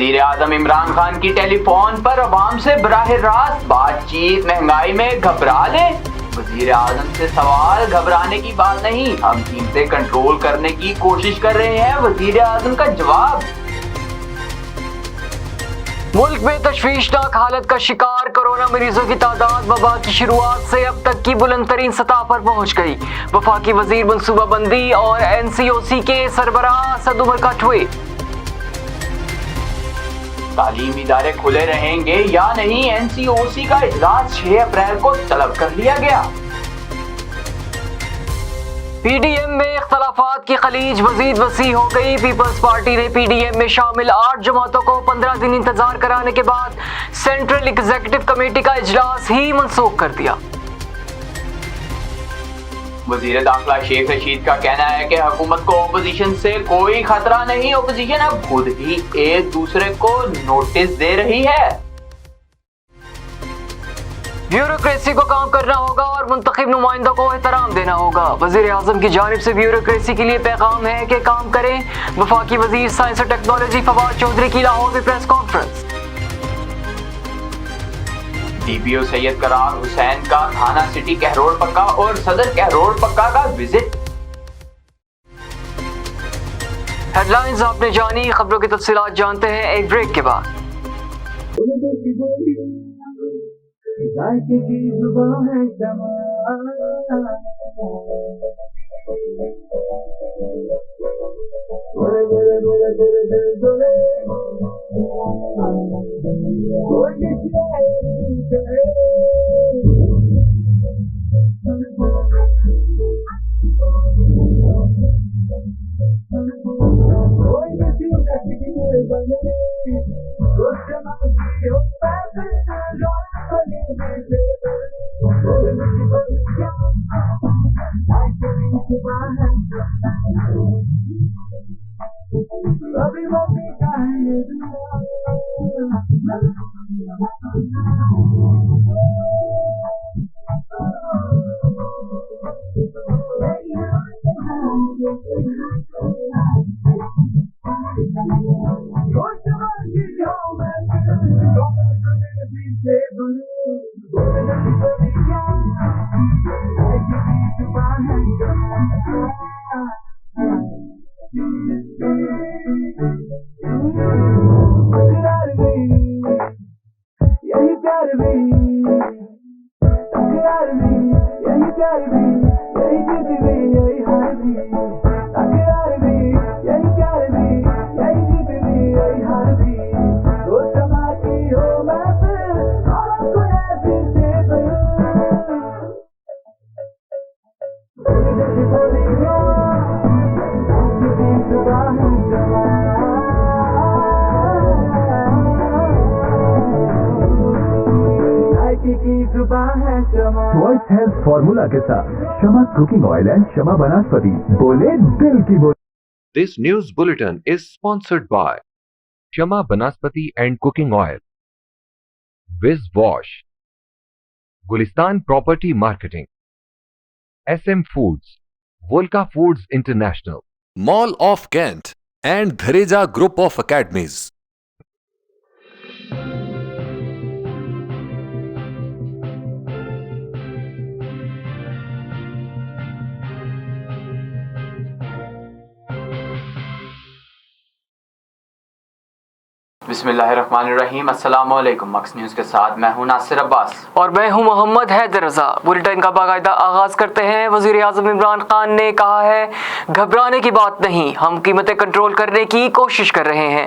وزیر اعظم عمران خان کی ٹیلی فون پر عوام سے براہ راست بات چیت، مہنگائی میں گھبرا لیں؟ وزیر اعظم سے سوال، گھبرانے کی بات نہیں، ہم قیمتیں کنٹرول کرنے کی کوشش کر رہے ہیں، وزیر اعظم کا جواب۔ ملک میں تشویشناک حالت کا شکار، کورونا مریضوں کی تعداد وبا کی شروعات سے اب تک کی بلند ترین سطح پر پہنچ گئی۔ وفاقی وزیر منصوبہ بندی اور NCOC کے سربراہ اسد عمر کٹھوعے۔ تعلیمی ادارے کھلے رہیں گے یا نہیں؟ NCOC کا اجلاس 6 اپریل کو طلب کر لیا گیا۔ PDM میں اختلافات کی خلیج مزید وسیع ہو گئی۔ پیپلز پارٹی نے PDM میں شامل 8 جماعتوں کو 15 دن انتظار کرانے کے بعد سینٹرل ایگزیکٹو کمیٹی کا اجلاس ہی منسوخ کر دیا۔ وزیر داخلہ شیخ رشید کا کہنا ہے کہ حکومت کو اپوزیشن سے کوئی خطرہ نہیں، اپوزیشن اب خود ہی ایک دوسرے کو نوٹس دے رہی ہے۔ بیوروکریسی کو کام کرنا ہوگا اور منتخب نمائندوں کو احترام دینا ہوگا۔ وزیر اعظم کی جانب سے بیوروکریسی کے لیے پیغام ہے کہ کام کریں۔ وفاقی وزیر سائنس اور ٹیکنالوجی فواد چودھری کی لاہور میں پریس کانفرنس۔ DPO سید قرار حسین کا تھانہ سٹی کہروڑ پکا اور صدر کہروڑ پکا کا وزٹ۔ ہیڈ لائنز آپ نے جانی، خبروں کی تفصیلات جانتے ہیں ایک بریک کے بعد۔ وائس ہیلتھ فارمولا کے ساتھ شمع کوکنگ آئل اینڈ شمع بناسپتی، بولے دل کی بول۔ This news bulletin is sponsored by Shama Banaspati and Cooking Oil, Wiz Wash, Gulistan Property Marketing, SM Foods, Volca Foods International, Mall of Kent, and Dhareja Group of Academies. بسم اللہ الرحمن الرحیم، السلام علیکم۔ مکس نیوز کے ساتھ میں ہوں ناصر عباس اور میں ہوں محمد حیدر رضا۔ بلیٹن کا باقاعدہ آغاز کرتے ہیں۔ وزیر اعظم عمران خان نے کہا ہے گھبرانے کی بات نہیں، ہم قیمتیں کنٹرول کرنے کی کوشش کر رہے ہیں۔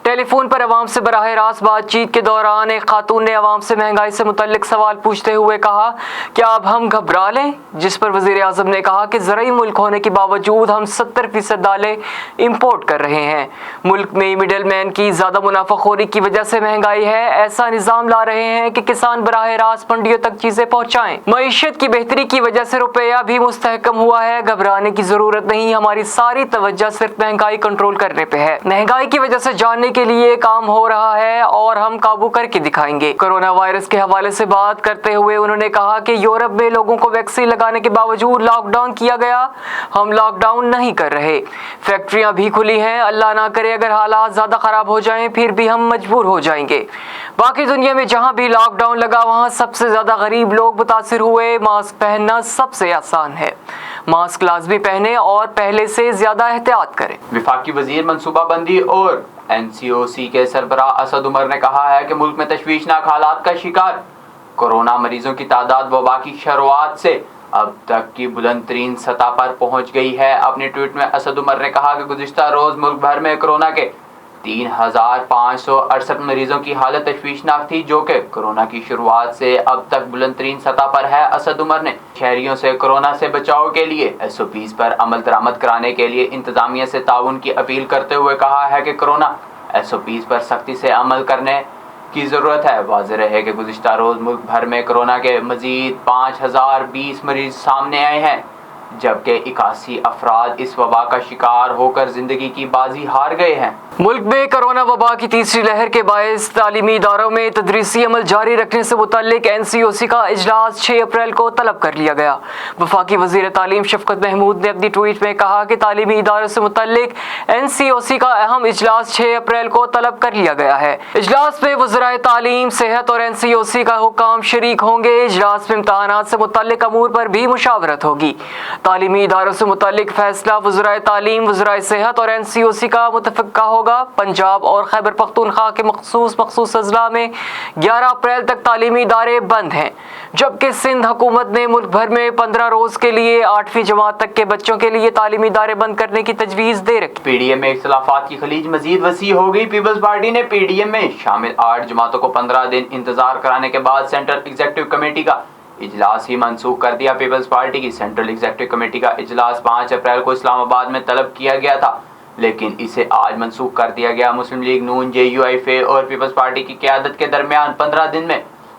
ٹیلی فون پر عوام سے براہ راست بات چیت کے دوران ایک خاتون نے عوام سے مہنگائی سے متعلق سوال پوچھتے ہوئے کہا کیا اب ہم گھبرا لیں، جس پر وزیر اعظم نے کہا کہ زرعی ملک ہونے کے باوجود ہم 70% دالیں امپورٹ کر رہے ہیں۔ ملک میں مڈل مین کی زیادہ منافع خوری کی وجہ سے مہنگائی ہے، ایسا نظام لا رہے ہیں کہ کسان براہ راست منڈیوں تک چیزیں پہنچائیں۔ معیشت کی بہتری کی وجہ سے روپیہ بھی مستحکم ہوا ہے، گھبرانے کی ضرورت نہیں، ہماری ساری توجہ صرف مہنگائی کنٹرول کرنے پہ ہے۔ مہنگائی کی وجہ سے جاننے کے لیے کام ہو رہا ہے اور ہم قابو کر کے دکھائیں گے۔ کورونا وائرس کے حوالے سے بات کرتے ہوئے انہوں نے کہا کہ یورپ میں لوگوں کو ویکسین لگانے کے باوجود لاک ڈاؤن کیا گیا، ہم لاک ڈاؤن نہیں کر رہے۔ فیکٹریاں بھی کھلی ہیں، اللہ نہ کرے اگر حالات زیادہ خراب ہو جائیں پھر پھر بھی ہم مجبور ہو جائیں گے۔ باقی دنیا میں جہاں بھی لاک ڈاؤن لگا وہاں سب سے زیادہ غریب لوگ متاثر ہوئے۔ ماسک پہننا سب سے آسان ہے، ماسک لازمی پہنیں اور پہلے سے زیادہ احتیاط کریں۔ وفاقی وزیر منصوبہ بندی اور NCOC کے سربراہ اسد عمر نے کہا ہے کہ ملک میں تشویشناک حالات کا شکار کورونا مریضوں کی تعداد وبا کی شروعات سے اب تک کی بلند ترین سطح پر پہنچ گئی ہے۔ اپنے ٹویٹ میں اسد عمر نے کہا کہ گزشتہ روز ملک بھر میں کورونا کے 3568 مریضوں کی حالت تشویشناک تھی، جو کہ کورونا کی شروعات سے اب تک بلند ترین سطح پر ہے۔ اسد عمر نے شہریوں سے کورونا سے بچاؤ کے لیے SOPs پر عمل درآمد کرانے کے لیے انتظامیہ سے تعاون کی اپیل کرتے ہوئے کہا ہے کہ کورونا SOPs پر سختی سے عمل کرنے کی ضرورت ہے۔ واضح رہے کہ گزشتہ روز ملک بھر میں کورونا کے مزید 5020 مریض سامنے آئے ہیں، جبکہ 81 افراد اس وبا کا شکار ہو کر زندگی کی بازی ہار گئے ہیں۔ ملک میں کورونا وبا کی تیسری لہر کے باعث تعلیمی اداروں میں تدریسی عمل جاری رکھنے سے متعلق NCOC کا اجلاس 6 اپریل کو طلب کر لیا گیا۔ وفاقی وزیر تعلیم شفقت محمود نے اپنی ٹویٹ میں کہا کہ تعلیمی اداروں سے متعلق NCOC کا اہم اجلاس 6 اپریل کو طلب کر لیا گیا ہے۔ اجلاس میں وزرائے تعلیم، صحت اور NCOC کا حکام شریک ہوں گے۔ اجلاس میں امتحانات سے متعلق امور پر بھی مشاورت ہوگی۔ تعلیمی اداروں سے متعلق فیصلہ وزرائے تعلیم، وزرائے صحت اور NCOC کا متفقہ ہوگا۔ پنجاب اور خیبر پختونخوا کے مخصوص اضلاع میں 11 اپریل تک تعلیمی ادارے بند ہیں، جبکہ سندھ حکومت نے ملک بھر میں 15 روز کے لیے 8ویں جماعت تک کے بچوں کے لیے تعلیمی ادارے بند کرنے کی تجویز دے رکھی۔ PDM میں اختلافات کی خلیج مزید وسیع ہو گئی۔ پیپلز پارٹی نے PDM میں شامل 8 جماعتوں کو 15 دن انتظار کرانے کے بعد سینٹرل ایگزیکٹو کمیٹی کا اجلاس ہی منسوخ کر دیا۔ پیپلز پارٹی کی سینٹرل ایگزیکٹو کمیٹی کا اجلاس 5 اپریل کو اسلام آباد میں طلب کیا گیا تھا، لیکن اسے آج منسوخ کر دیا گیا۔ مسلم لیگ نون، JUIF اور پیپلز پارٹی کی قیادت کے درمیان 15 دن میں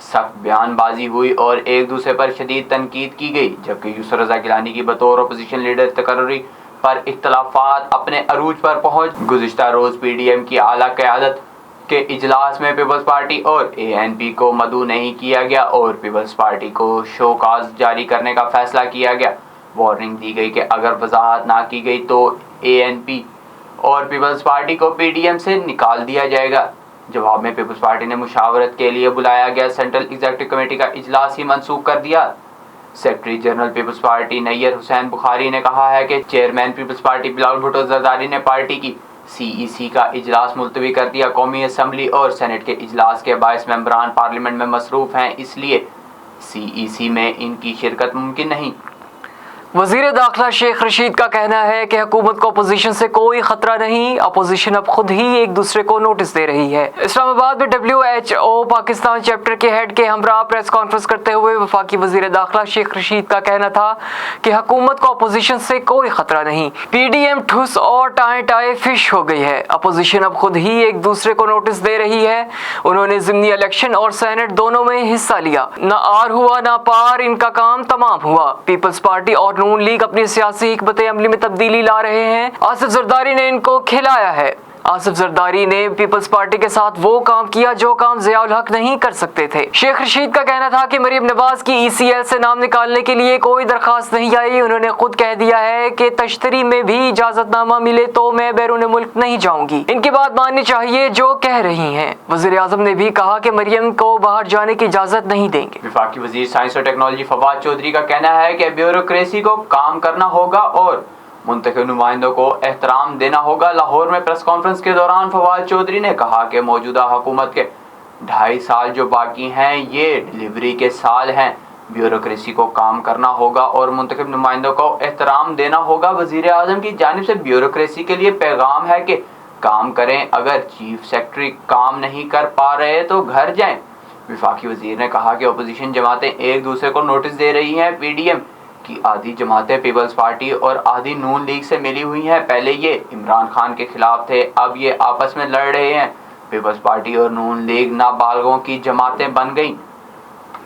سخت بیان بازی ہوئی اور ایک دوسرے پر شدید تنقید کی گئی، جبکہ یسر رضا گیلانی کی بطور اپوزیشن لیڈر تقرری پر اختلافات اپنے عروج پر پہنچ۔ گزشتہ روز PDM کی اعلیٰ قیادت کے اجلاس میں پیپلز پارٹی اور ANP کو مدعو نہیں کیا گیا اور پیپلز پارٹی کو شو کاز جاری کرنے کا فیصلہ کیا گیا۔ وارننگ دی گئی کہ اگر وضاحت نہ کی گئی تو ANP اور پیپلز پارٹی کو PDM سے نکال دیا جائے گا۔ جواب میں پیپلز پارٹی نے مشاورت کے لیے بلایا گیا سینٹرل ایگزیکٹو کمیٹی کا اجلاس ہی منسوخ کر دیا۔ سیکرٹری جنرل پیپلز پارٹی نیئر حسین بخاری نے کہا ہے کہ چیئرمین پیپلز پارٹی بلاول بھٹو زرداری نے پارٹی کی CEC کا اجلاس ملتوی کر دیا۔ قومی اسمبلی اور سینٹ کے اجلاس کے باعث ممبران پارلیمنٹ میں مصروف ہیں، اس لیے CEC میں ان کی شرکت ممکن نہیں۔ وزیر داخلہ شیخ رشید کا کہنا ہے کہ حکومت کو اپوزیشن سے کوئی خطرہ نہیں، اپوزیشن اب خود ہی ایک دوسرے کو نوٹس دے رہی ہے۔ اسلام آباد میں WHO پاکستان چیپٹر کے ہیڈ کے ہمراہ پریس کانفرنس کرتے ہوئے وفاقی وزیر داخلہ شیخ رشید کا کہنا تھا کہ حکومت کو اپوزیشن سے کوئی خطرہ نہیں۔ PDM ٹھوس اور ٹائیں ٹائیں فش ہو گئی ہے، اپوزیشن اب خود ہی ایک دوسرے کو نوٹس دے رہی ہے۔ انہوں نے ضمنی الیکشن اور سینٹ دونوں میں حصہ لیا، نہ آر ہوا نہ پار، ان کا کام تمام ہوا۔ پیپلز پارٹی اور نون لیگ اپنی سیاسی حکمت عملی میں تبدیلی لا رہے ہیں۔ آصف زرداری نے ان کو کھلایا ہے۔ آصف زرداری نے پیپلز پارٹی کے ساتھ وہ کام کیا جو کام ضیاء الحق نہیں کر سکتے تھے۔ شیخ رشید کا کہنا تھا کہ مریم نواز کی ECL سے نام نکالنے کے لیے کوئی درخواست نہیں آئی۔ انہوں نے خود کہہ دیا ہے کہ تشتری میں بھی اجازت نامہ ملے تو میں بیرون ملک نہیں جاؤں گی۔ ان کی بات ماننی چاہیے جو کہہ رہی ہیں۔ وزیر اعظم نے بھی کہا کہ مریم کو باہر جانے کی اجازت نہیں دیں گے۔ وفاقی وزیر سائنس اور ٹیکنالوجی فواد چودھری کا کہنا ہے کہ بیوروکریسی کو کام کرنا ہوگا اور منتخب نمائندوں کو احترام دینا ہوگا۔ لاہور میں پریس کانفرنس کے دوران فواد چودھری نے کہا کہ موجودہ حکومت کے 2.5 سال جو باقی ہیں یہ ڈلیوری کے سال ہیں۔ بیوروکریسی کو کام کرنا ہوگا اور منتخب نمائندوں کو احترام دینا ہوگا۔ وزیر اعظم کی جانب سے بیوروکریسی کے لیے پیغام ہے کہ کام کریں، اگر چیف سیکرٹری کام نہیں کر پا رہے تو گھر جائیں۔ وفاقی وزیر نے کہا کہ اپوزیشن جماعتیں ایک دوسرے کو نوٹس دے رہی ہیں۔ PDM کی آدھی جماعتیں پیپلز پارٹی اور آدھی نون لیگ سے ملی ہوئی ہیں۔ پہلے یہ عمران خان کے خلاف تھے، اب یہ آپس میں لڑ رہے ہیں۔ پیپلز پارٹی اور نون لیگ نابالغوں کی جماعتیں بن گئیں۔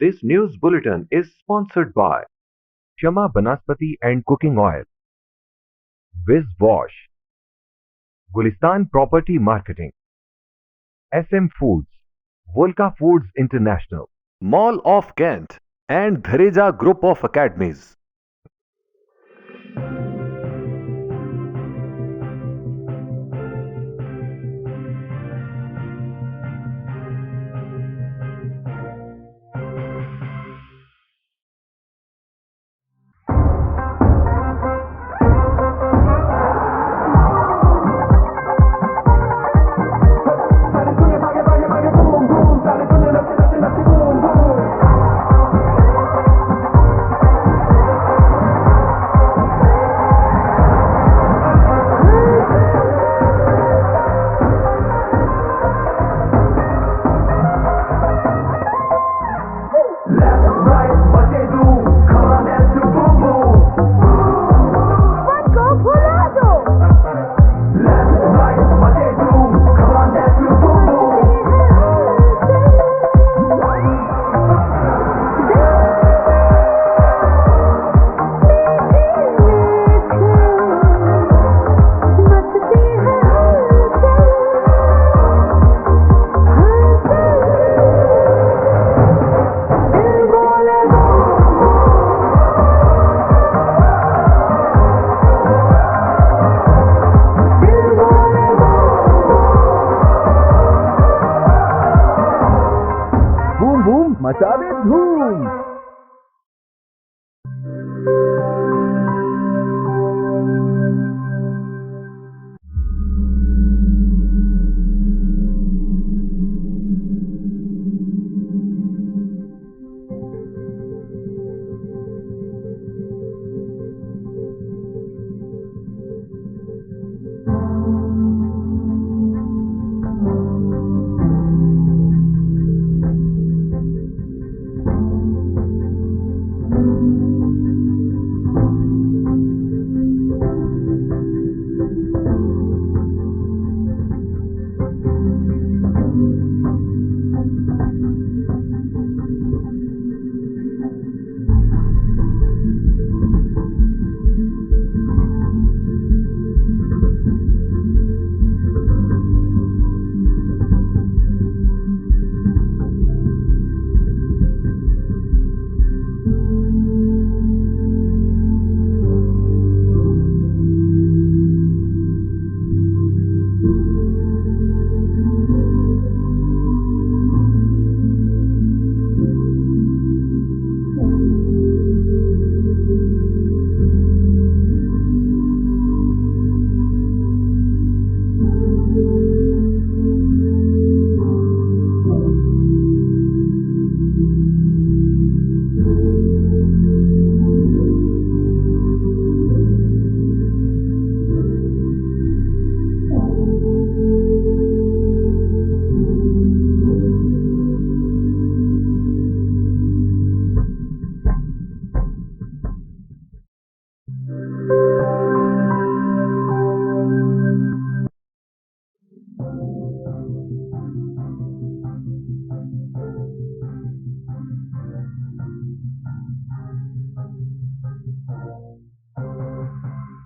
This news bulletin is sponsored by Shama Banaspati and Cooking Oil, Viz Wash, Gulistan Property Marketing, SM Foods, Volca Foods International, Mall of Kent and Dhareja Group of Academies.